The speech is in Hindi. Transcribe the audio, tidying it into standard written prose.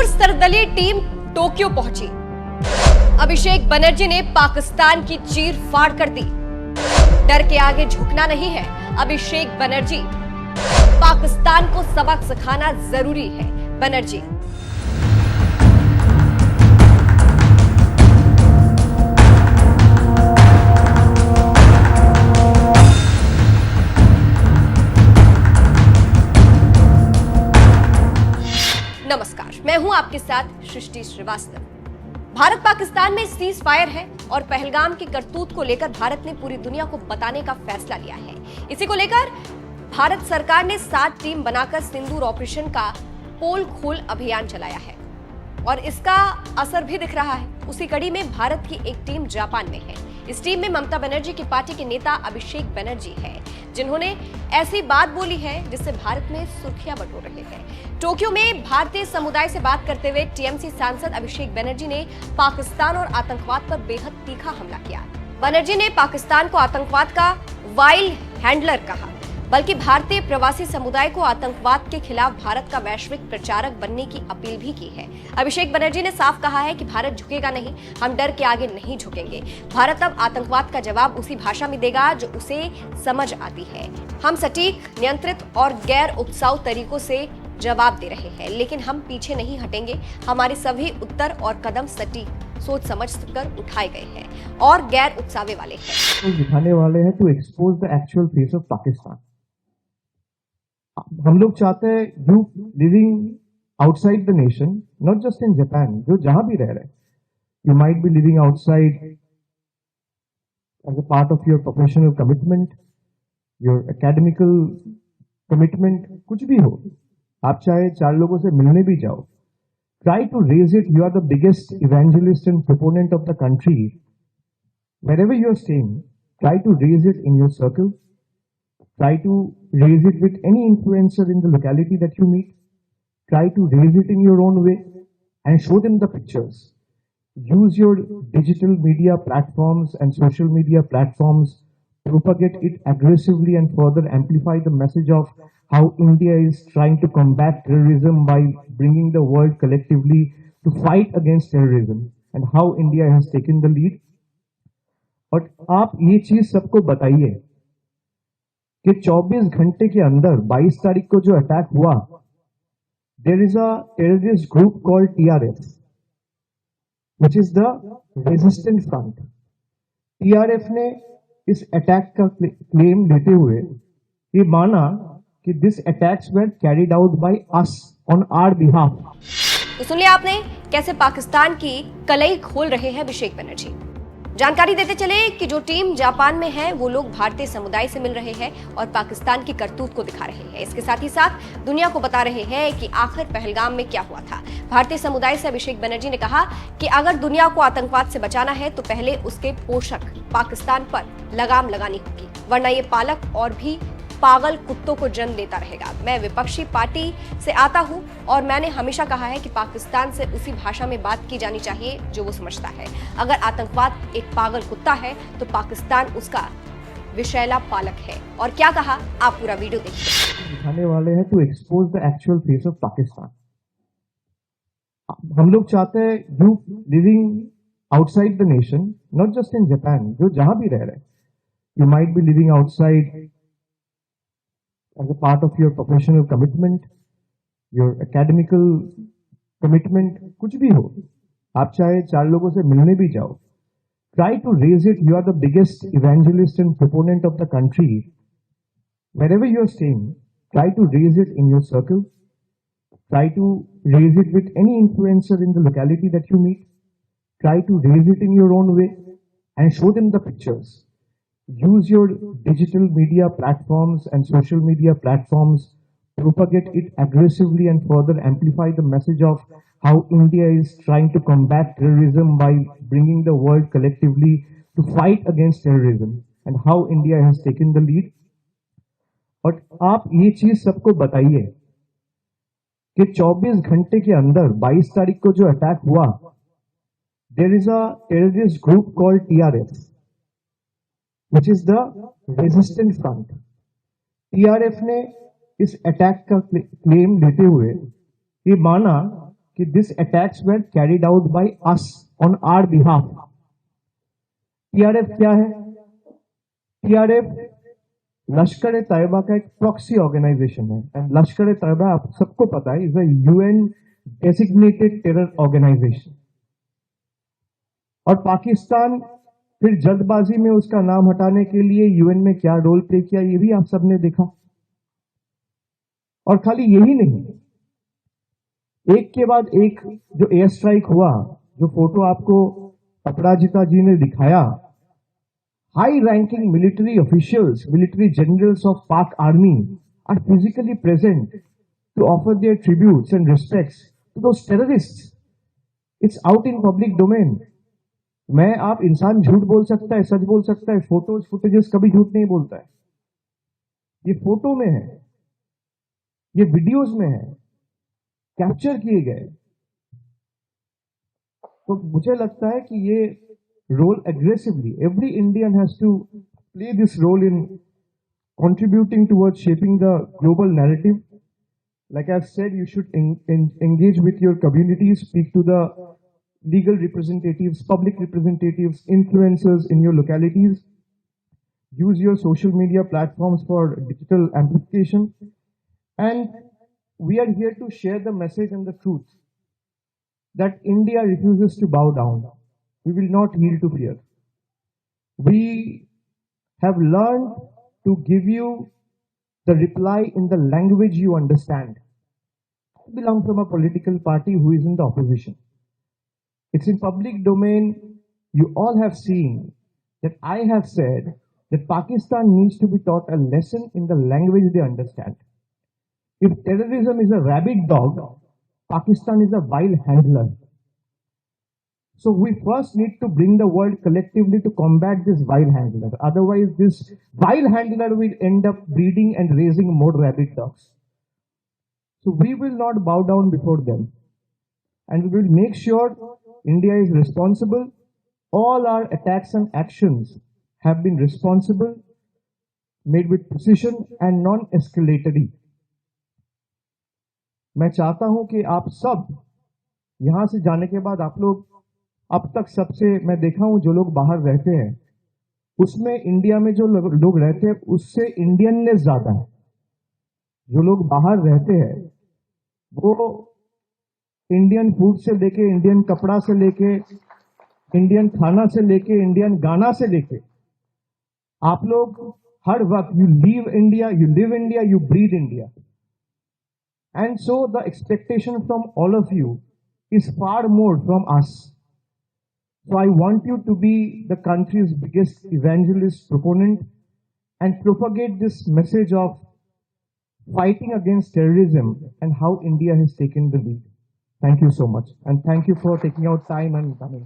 पूर्व सर्वदलीय टीम टोक्यो पहुंची। अभिषेक बनर्जी ने पाकिस्तान की चीर फाड़ कर दी। डर के आगे झुकना नहीं है अभिषेक बनर्जी। पाकिस्तान को सबक सिखाना जरूरी है बनर्जी। नमस्कार, मैं हूं आपके साथ सृष्टि श्रीवास्तव। भारत पाकिस्तान में सीज फायर है और पहलगाम की करतूत को लेकर भारत ने पूरी दुनिया को बताने का फैसला लिया है। इसी को लेकर भारत सरकार ने 7 टीम बनाकर सिंदूर ऑपरेशन का पोल खोल अभियान चलाया है और इसका असर भी दिख रहा है। उसी कड़ी में भारत की एक टीम जापान में है। इस टीम में ममता बनर्जी की पार्टी के नेता अभिषेक बनर्जी है, जिन्होंने ऐसी बात बोली है जिससे भारत में सुर्खियां बटोर रहे हैं। टोक्यो में भारतीय समुदाय से बात करते हुए टीएमसी सांसद अभिषेक बनर्जी ने पाकिस्तान और आतंकवाद पर बेहद तीखा हमला किया। बनर्जी ने पाकिस्तान को आतंकवाद का वाइल्ड हैंडलर कहा, बल्कि भारतीय प्रवासी समुदाय को आतंकवाद के खिलाफ भारत का वैश्विक प्रचारक बनने की अपील भी की है। अभिषेक बनर्जी ने साफ कहा है कि भारत झुकेगा नहीं, हम डर के आगे नहीं झुकेंगे। भारत अब आतंकवाद का जवाब उसी भाषा में देगा जो उसे समझ आती है। हम सटीक, नियंत्रित और गैर उपसाऊ तरीकों से जवाब दे रहे हैं, लेकिन हम पीछे नहीं हटेंगे। हमारे सभी उत्तर और कदम सटीक, सोच समझ कर उठाए गए हैं और गैर उकसावे वाले हैं। दिखाने वाले हैं to expose the actual face of Pakistan. हम लोग चाहते हैं you living outside the nation, not just in Japan, जो जहां भी रह रहे हैं, you might be living outside as a part of your professional commitment, your academical commitment, कुछ भी हो, आप चाहे 4 लोगों से मिलने भी जाओ, try to raise it. You are the biggest evangelist and proponent of the country. wherever you are staying, try to raise it in your circle. Try to raise it with any influencer in the locality that you meet. Try to raise it in your own way and show them the pictures. Use your digital media platforms and social media platforms, propagate it aggressively and further amplify the message of how India is trying to combat terrorism by bringing the world collectively to fight against terrorism and how India has taken the lead. और आप ये चीज सबको बताइए कि 24 घंटे के अंदर 22 तारीख को जो अटैक हुआ, there is a terrorist group called TRF, which is the resistant front. TRF ने इस अटैक का क्लेम लेते हुए ये माना कि this attacks were carried out by us on our behalf. तो सुन लिया आपने कैसे पाकिस्तान की कलई खोल रहे हैं अभिषेक बनर्जी। जानकारी देते चले कि जो टीम जापान में है वो लोग भारतीय समुदाय से मिल रहे हैं और पाकिस्तान की करतूत को दिखा रहे हैं। इसके साथ ही साथ दुनिया को बता रहे हैं कि आखिर पहलगाम में क्या हुआ था। भारतीय समुदाय से अभिषेक बनर्जी ने कहा कि अगर दुनिया को आतंकवाद से बचाना है तो पहले उसके पोषक पाकिस्तान पर लगाम लगानी होगी, वरना ये पालक और भी पागल कुत्तों को जन्म देता रहेगा। मैं विपक्षी पार्टी से आता हूं और मैंने हमेशा कहा है कि पाकिस्तान से उसी भाषा में बात की जानी चाहिए जो वो समझता है। अगर आतंकवाद एक पागल कुत्ता है तो पाकिस्तान उसका विषैला पालक है। और क्या कहा, आप पूरा वीडियो देखिए। दिखाने वाले हैं to expose the actual face of Pakistan. हम लोग चाहते हैं you living outside the nation, not just in Japan, जो जहां भी रह रहे हैं, you might be living outside as a part of your professional commitment, your academical commitment, कुछ भी हो, आप चाहे 4 लोगों से मिलने भी जाओ, try to raise it. You are the biggest evangelist and proponent of the country. Wherever you are staying, try to raise it in your circle. Try to raise it with any influencer in the locality that you meet. Try to raise it in your own way and show them the pictures. Use your digital media platforms and social media platforms, propagate it aggressively and further amplify the message of how India is trying to combat terrorism by bringing the world collectively to fight against terrorism and how India has taken the lead. और आप ये चीज सबको बताइए कि 24 घंटे के अंदर 22 तारीख को जो अटैक हुआ, there is a terrorist group called TRF, which is the resistant front. TRF ने इस अटैक का क्लेम लेते हुए ये माना कि this attacks were carried out by us on our behalf. TRF क्या है? टीआरएफ लश्कर ए तैयबा का एक प्रॉक्सी ऑर्गेनाइजेशन है, एंड लश्कर ए तैयबा आप सबको पता है is a UN designated terror organisation. और पाकिस्तान फिर जल्दबाजी में उसका नाम हटाने के लिए यूएन में क्या रोल प्ले किया, ये भी आप सबने देखा। और खाली यही नहीं, एक के बाद एक जो एयर स्ट्राइक हुआ, जो फोटो आपको अपराजिता जी ने दिखाया, high ranking military officials, military generals of Pak army are physically present to offer their tributes and respects to those terrorists. It's out in public domain. मैं आप इंसान झूठ बोल सकता है, सच बोल सकता है, फोटोज फुटेजेस कभी झूठ नहीं बोलता है। ये फोटो में है, ये वीडियोज में है, कैप्चर किए गए। तो मुझे लगता है कि ये role aggressively every Indian has to play this role in contributing towards shaping the global narrative. Like I've said, you should engage with your communities, speak to the legal representatives, public representatives, influencers in your localities. Use your social media platforms for digital amplification. And we are here to share the message and the truth that India refuses to bow down. We will not yield to fear. We have learned to give you the reply in the language you understand. I belong from a political party who is in the opposition. It's in public domain. You all have seen that I have said that Pakistan needs to be taught a lesson in the language they understand. If terrorism is a rabid dog, Pakistan is a vile handler. So we first need to bring the world collectively to combat this vile handler. Otherwise, this vile handler will end up breeding and raising more rabid dogs. So we will not bow down before them. And we will make sure India is responsible. All our attacks and actions have been responsible, made with precision and non-escalatory. मैं चाहता हूं कि आप सब यहां से जाने के बाद आप लोग अब तक सबसे मैं देखा हूं जो लोग बाहर रहते हैं उसमें इंडिया में जो लोग रहते हैं उससे इंडियननेस ज्यादा है। जो लोग बाहर रहते हैं वो इंडियन फूड से लेके, इंडियन कपड़ा से लेके, इंडियन खाना से लेके, इंडियन गाना से लेके, आप लोग हर वक्त you live India, you breathe India. And so the expectation from all of you is far more from us. So I want you to be the country's biggest evangelist proponent and propagate this message of fighting against terrorism and how India has taken the lead. Thank you so much. And thank you for taking out time and coming.